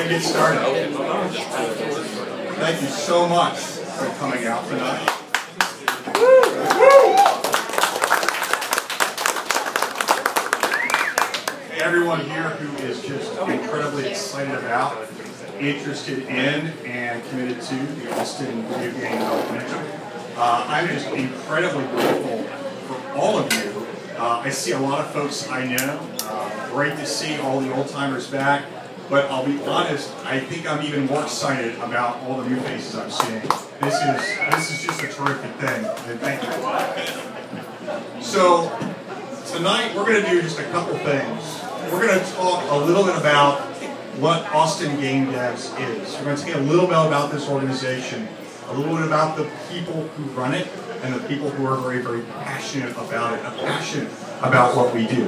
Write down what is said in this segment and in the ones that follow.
get started. Thank you so much for coming out tonight. Hey, everyone here who is just incredibly excited about, interested in, and committed to the Austin video game development. I'm just incredibly grateful for all of you. I see a lot of folks I know. Great to see all the old-timers back. But I'll be honest, I think I'm even more excited about all the new faces I'm seeing. This is just a terrific thing, and thank you. So tonight we're going to do just a couple things. We're going to talk a little bit about what Austin Game Devs is. We're going to take a little bit about this organization, a little bit about the people who run it, and the people who are very, very passionate about it, passionate about what we do.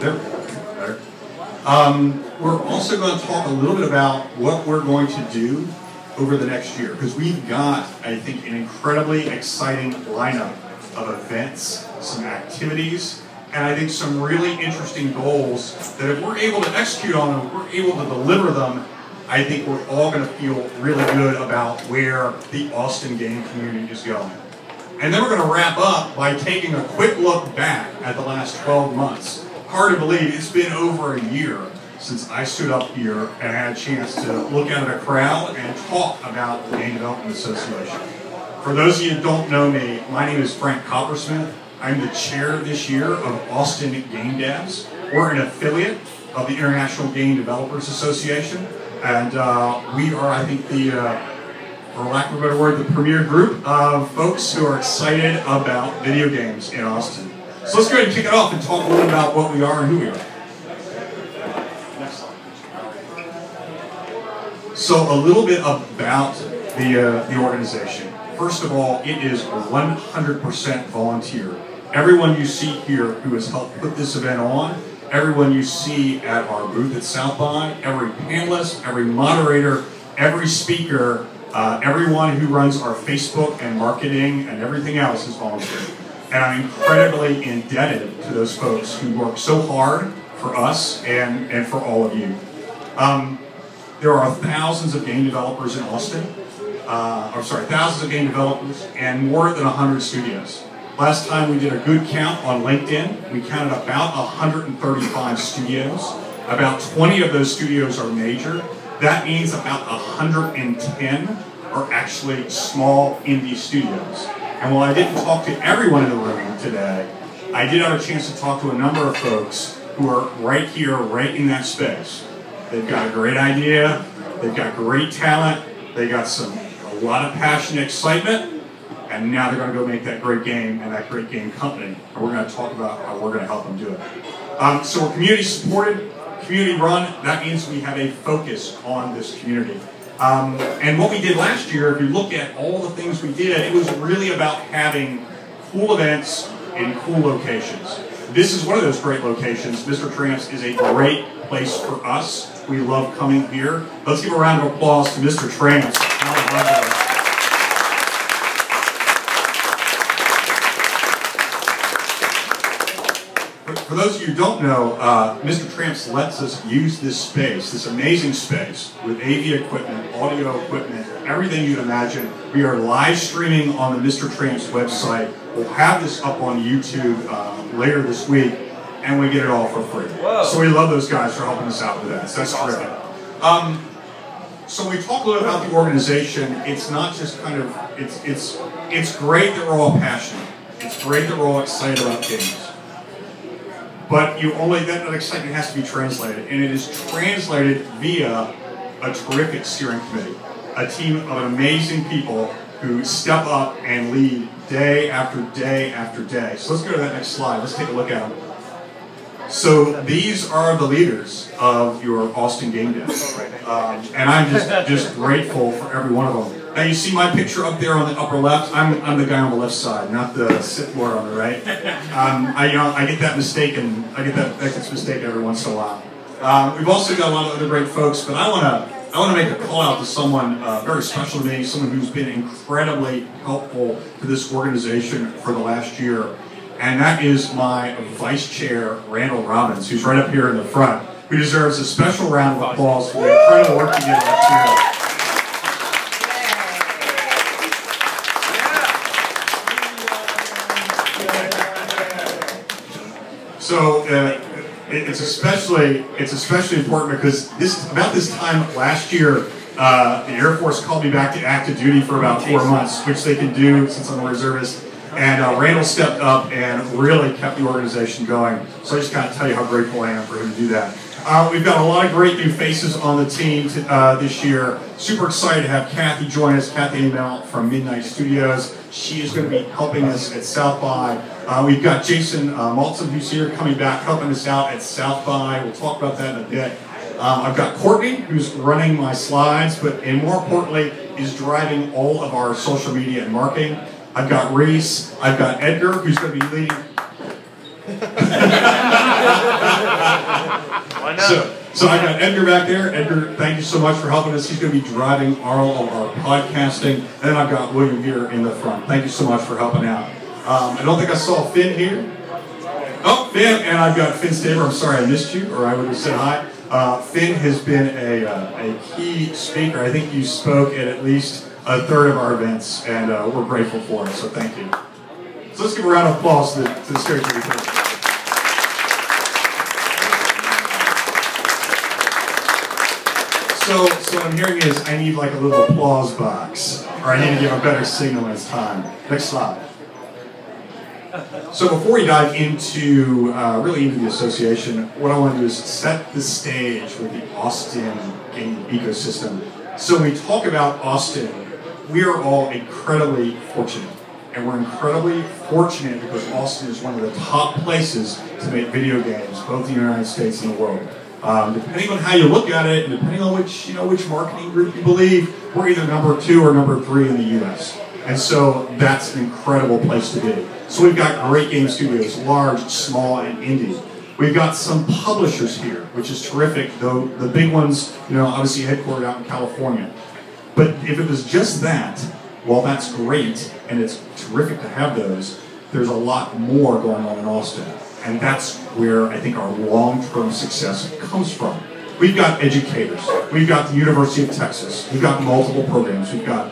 We're also going to talk a little bit about what we're going to do over the next year, because we've got, I think, an incredibly exciting lineup of events, some activities, and I think some really interesting goals that if we're able to execute on them, if we're able to deliver them, I think we're all going to feel really good about where the Austin game community is going. And then we're going to wrap up by taking a quick look back at the last 12 months. Hard to believe, it's been over a year since I stood up here and had a chance to look out at a crowd and talk about the Game Development Association. For those of you who don't know me, my name is Frank Coppersmith. I'm the chair this year of Austin Game Devs. We're an affiliate of the International Game Developers Association, and we are, I think, the, for lack of a better word, the premier group of folks who are excited about video games in Austin. So let's go ahead and kick it off and talk a little about what we are and who we are. Next slide. So a little bit about the organization. First of all, it is 100% volunteer. Everyone you see here who has helped put this event on, everyone you see at our booth at South by, every panelist, every moderator, every speaker, everyone who runs our Facebook and marketing and everything else is volunteer. And I'm incredibly indebted to those folks who work so hard for us and for all of you. There are thousands of game developers in Austin. Thousands of game developers and more than 100 studios. Last time we did a good count on LinkedIn, we counted about 135 studios. About 20 of those studios are major. That means about 110 are actually small indie studios. And while I didn't talk to everyone in the room today, I did have a chance to talk to a number of folks who are right here, right in that space. They've got a great idea, they've got great talent, they got a lot of passion and excitement, and now they're going to go make that great game and that great game company. And we're going to talk about how we're going to help them do it. So we're community supported, community run. That means we have a focus on this community. And what we did last year, if you look at all the things we did, it was really about having cool events in cool locations. This is one of those great locations. Mr. Tramps is a great place for us. We love coming here. Let's give a round of applause to Mr. Tramps. For those of you who don't know, Mr. Tramps lets us use this space, this amazing space, with AV equipment, audio equipment, everything you'd imagine. We are live streaming on the Mr. Tramps website. We'll have this up on YouTube later this week, and we get it all for free. Whoa. So we love those guys for helping us out with that. So that's terrific. Awesome. So we talk a little about the organization. It's not just kind of, it's great that we're all passionate. It's great that we're all excited about games. But that excitement has to be translated, and it is translated via a terrific steering committee, a team of amazing people who step up and lead day after day after day. So let's go to that next slide. Let's take a look at them. So these are the leaders of your Austin Game Devs, and I'm just grateful for every one of them. Now you see my picture up there on the upper left. I'm the guy on the left side, not the Sith Lord on the right. I get that mistaken. I get that gets mistaken every once in a while. We've also got a lot of other great folks, but I want to make a call out to someone very special to me, someone who's been incredibly helpful to this organization for the last year, and that is my vice chair, Randall Robbins, who's right up here in the front. who deserves a special round of applause for the incredible work he did last year. So it's especially important because about this time last year, the Air Force called me back to active duty for about 4 months, which they can do since I'm a reservist. And Randall stepped up and really kept the organization going. So I just got to tell you how grateful I am for him to do that. We've got a lot of great new faces on the team this year. Super excited to have Kathy join us, Kathy Amell from Midnight Studios. She is going to be helping us at South by. We've got Jason Maltzman, who's here, coming back, helping us out at South by. We'll talk about that in a bit. I've got Courtney, who's running my slides, and more importantly, is driving all of our social media and marketing. I've got Reese. I've got Edgar, who's going to be leading. Why not? So I got Edgar back there. Edgar, thank you so much for helping us. He's going to be driving all of our podcasting. And then I've got William here in the front. Thank you so much for helping out. I don't think I saw Finn here. Oh, Finn, and I've got Finn Staber. I'm sorry I missed you, or I would have said hi. Finn has been a key speaker. I think you spoke at least a third of our events, and we're grateful for it, so thank you. So let's give a round of applause to the Scary Movie team. So what I'm hearing is I need like a little applause box, or I need to give a better signal when it's time. Next slide. So before we dive into really into the association, what I want to do is set the stage with the Austin gaming ecosystem. So when we talk about Austin, we are all incredibly fortunate. And we're incredibly fortunate because Austin is one of the top places to make video games, both in the United States and the world. Depending on how you look at it, and depending on which marketing group you believe, we're either number 2 or number 3 in the U.S. And so that's an incredible place to be. So we've got great game studios, large, small, and indie. We've got some publishers here, which is terrific, though the big ones, obviously headquartered out in California. But if it was just that, well, that's great, and it's terrific to have those. There's a lot more going on in Austin. And that's where I think our long-term success comes from. We've got educators. We've got the University of Texas. We've got multiple programs. We've got